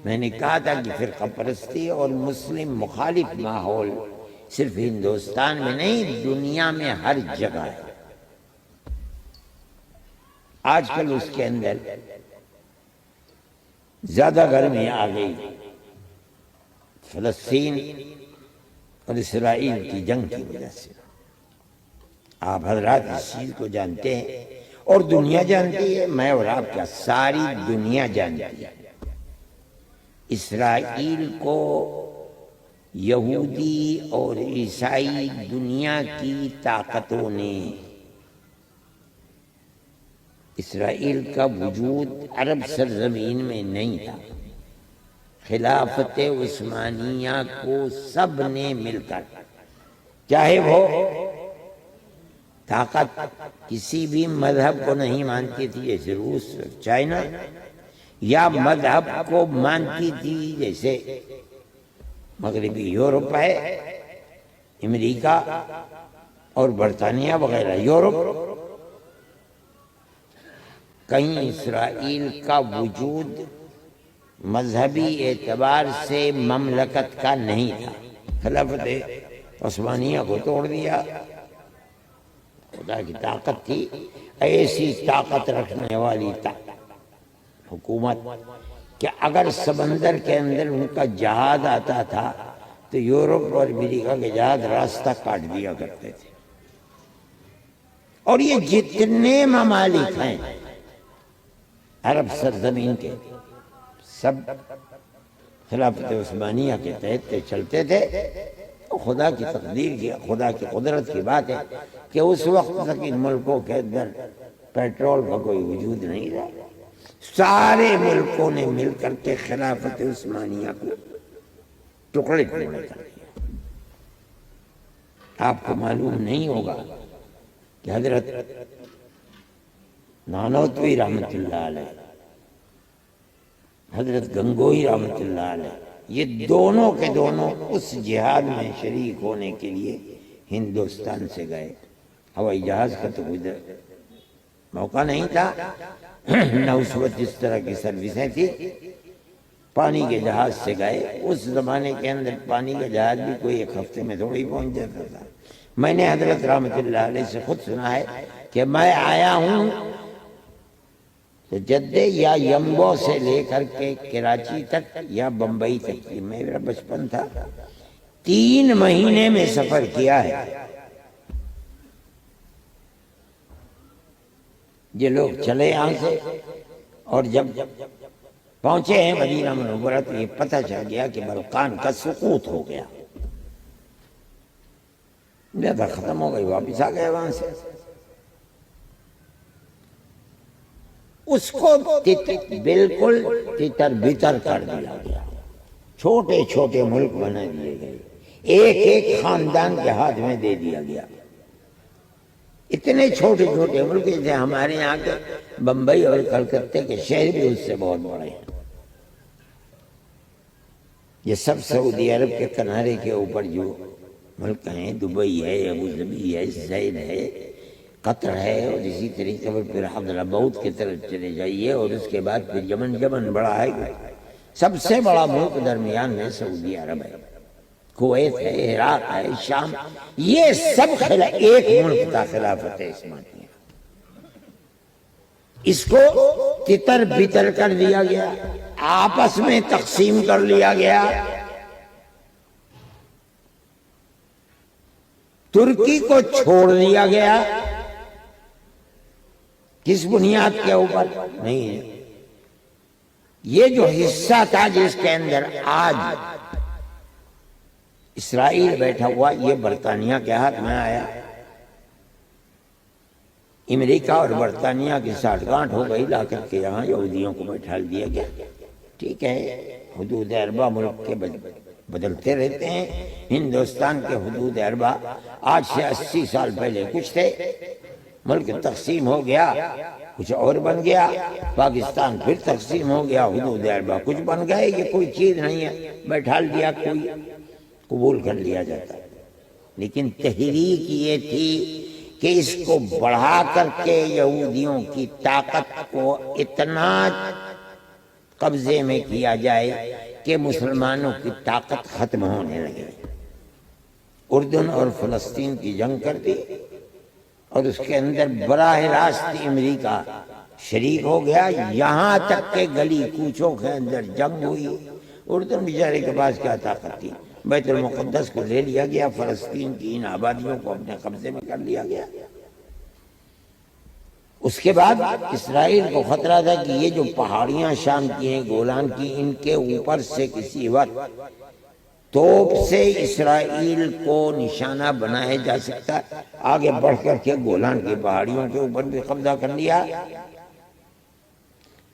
میں نے کہا تھا کہ فرقہ پرستی اور مسلم مخالف ماحول صرف ہندوستان میں نہیں، دنیا میں ہر جگہ ہے۔ آج کل اس کے اندر زیادہ گرمی آ گئی، فلسطین اور اسرائیل کی جنگ کی وجہ سے۔ آپ حضرات اس چیز کو جانتے ہیں اور دنیا جانتی ہے، میں اور آپ کیا، ساری دنیا جانتی ہے۔ اسرائیل کو یہودی اور عیسائی دنیا کی طاقتوں نے، اسرائیل کا وجود عرب سرزمین میں نہیں تھا، خلافت عثمانیہ کو سب نے مل کر، چاہے وہ طاقت کسی بھی مذہب کو نہیں مانتی تھی جیسے روس، چائنا، یا مذہب کو مانتی تھی جیسے مغربی یورپ ہے، امریکہ اور برطانیہ وغیرہ یورپ، کہیں اسرائیل کا وجود مذہبی اعتبار سے مملکت کا نہیں تھا۔ خلافت عثمانیہ کو توڑ دیا، خدا کی طاقت تھی، ایسی طاقت رکھنے والی حکومت کہ اگر سمندر کے اندر ان کا جہاز آتا تھا تو یورپ اور امریکہ کے جہاز راستہ کاٹ دیا کرتے تھے۔ اور یہ جتنے ممالک ہیں عرب سرزمین کے، سب خلافت عثمانیہ کے تحت چلتے تھے۔ خدا کی تقدیر کی، خدا کی قدرت کی بات ہے کہ اس وقت تک ان ملکوں کے اندر پیٹرول کا کوئی وجود نہیں رہا، سارے ملکوں نے مل کر کے خلافت عثمانیہ کو ٹکڑے ٹکڑے کر دیا۔ آپ کو معلوم نہیں ہوگا کہ حضرت نانوتوی رحمت اللہ علیہ، حضرت گنگوئی رحمت اللہ علیہ، یہ دونوں کے دونوں اس جہاد میں شریک ہونے کے لیے ہندوستان سے گئے۔ ہوائی جہاز کا تو کوئی موقع نہیں تھا، نہ اس وقت اس طرح کی سروسیں تھی، پانی کے جہاز سے گئے۔ اس زمانے کے اندر پانی کا جہاز بھی کوئی ایک ہفتے میں تھوڑی پہنچ جاتا تھا۔ میں نے حضرت رحمت اللہ علیہ سے خود سنا ہے کہ میں آیا ہوں جدہ یا یمبو سے لے کر کے کراچی تک یا بمبئی تک، میرا بچپن تھا، 3 مہینے میں سفر کیا ہے۔ یہ لوگ چلے یہاں سے اور جب پہنچے ہیں مدینہ منورہ تو یہ پتہ چل گیا کہ بلقان کا سقوط ہو گیا، زیادہ ختم ہو گئی، واپس آ گئے وہاں سے۔ اس کو بالکل تتر بتر کر دیا گیا، چھوٹے چھوٹے ملک بنا دیے گئے، ایک ایک خاندان کے ہاتھ میں دے دیا گیا۔ اتنے چھوٹے چھوٹے ملک جیسے ہمارے یہاں کے بمبئی اور کلکتے کے شہر بھی اس سے بہت بڑے ہیں۔ یہ سب سعودی عرب کے کنارے کے اوپر جو ملک ہیں، دبئی ہے، ابوظبی ہے، زید ہے، قطر ہے، اور اسی طریقے پر پھر حضرموت کی طرف چلے جائیے، اور اس کے بعد پھر یمن بڑا ہے، سب سے بڑا ملک درمیان میں سعودی عرب ہے، کویت ہے، عراق ہے، شام، یہ سب ایک ملک کا خلافت عثمانیہ۔ اس کو تتر بتر کر دیا گیا، آپس میں تقسیم کر لیا گیا۔ ترکی کو چھوڑ دیا گیا، کس بنیاد کے اوپر نہیں ہے، یہ جو حصہ تھا جس کے اندر آج اسرائیل بیٹھا ہوا، یہ برطانیہ کے ہاتھ میں آیا۔ امریکہ اور برطانیہ کی ساٹھ گانٹھ ہو گئی، لا کر کے یہاں یہودیوں کو بیٹھا دیا گیا۔ ٹھیک ہے، حدود اربع ملک کے بدلتے رہتے ہیں، ہندوستان کے حدود اربع آج سے 80 سال پہلے کچھ تھے، ملک تقسیم ہو گیا، کچھ اور بن گیا، پاکستان پھر تقسیم ہو گیا، حدود اربع کچھ بن گئے، یہ کوئی چیز نہیں ہے، بیٹھا دیا کوئی قبول کر لیا جاتا۔ لیکن تحریک یہ تھی کہ اس کو بڑھا کر کے یہودیوں کی طاقت کو اتنا قبضے میں کیا جائے کہ مسلمانوں کی طاقت ختم ہونے لگے۔ اردن اور فلسطین کی جنگ کر دی اور اس کے اندر براہ راست امریکہ شریک ہو گیا، یہاں تک کہ گلی کوچوں کے اندر جنگ ہوئی۔ اردن بیچارے کے پاس کیا طاقت تھی؟ بیت المقدس کو لے لیا گیا، فلسطین کی ان آبادیوں کو اپنے قبضے میں کر لیا گیا۔ اس کے بعد اسرائیل کو خطرہ تھا کہ یہ جو پہاڑیاں شام کی ہیں، گولان کی، ان کے اوپر سے کسی وقت توپ سے اسرائیل کو نشانہ بنایا جا سکتا۔ آگے بڑھ کر کے گولان کی پہاڑیوں کے اوپر بھی قبضہ کر لیا۔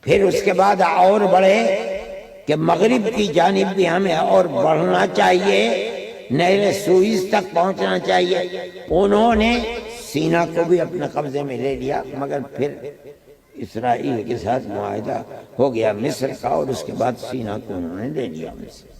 پھر اس کے بعد اور بڑھے کہ مغرب کی جانب بھی ہمیں اور بڑھنا چاہیے، نہر سوئز تک پہنچنا چاہیے۔ انہوں نے سینا کو بھی اپنے قبضے میں لے لیا، مگر پھر اسرائیل کے ساتھ معاہدہ ہو گیا مصر کا، اور اس کے بعد سینا کو انہوں نے لے لیا ان سے۔